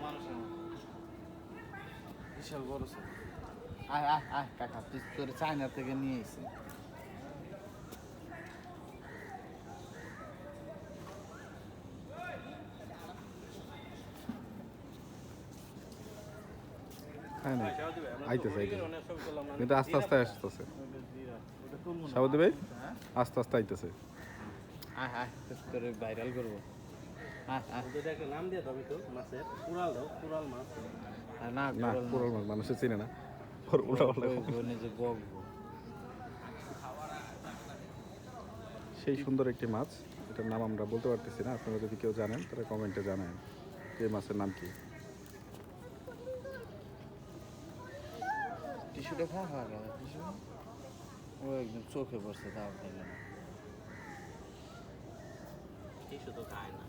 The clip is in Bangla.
মানুষের মতো বিশাল বড় ছিল। আয় আয় আয় কাকা, তুই তোর চায়না থেকে নিয়ে এসেছি। হ্যাঁ না আইতেছে কিন্তু আস্তে আস্তে আসতেছে। সাবুদ্দি ভাই আস্তে আস্তে আইতেছে। আয় আয় তোর ভাইরাল করবো। একটা নাম দিয়ে দাও তো মাছের কুড়াল দাও, কুড়াল মাছ। না না পুরো মানুষে চিনে না, উল্টা পাল্টা। নিজে বকবো। সেই সুন্দর একটি মাছ, এটার নাম আমরা বলতে পারতেছি না। আপনারা যদি কেউ জানেন তারা কমেন্টে জানান যে মাছের নাম কি। টিস্যুটা খা টিস্যু। ও একদম চোখে পড়ছে, তাও খাইল না। টিস্যু তো খায় না।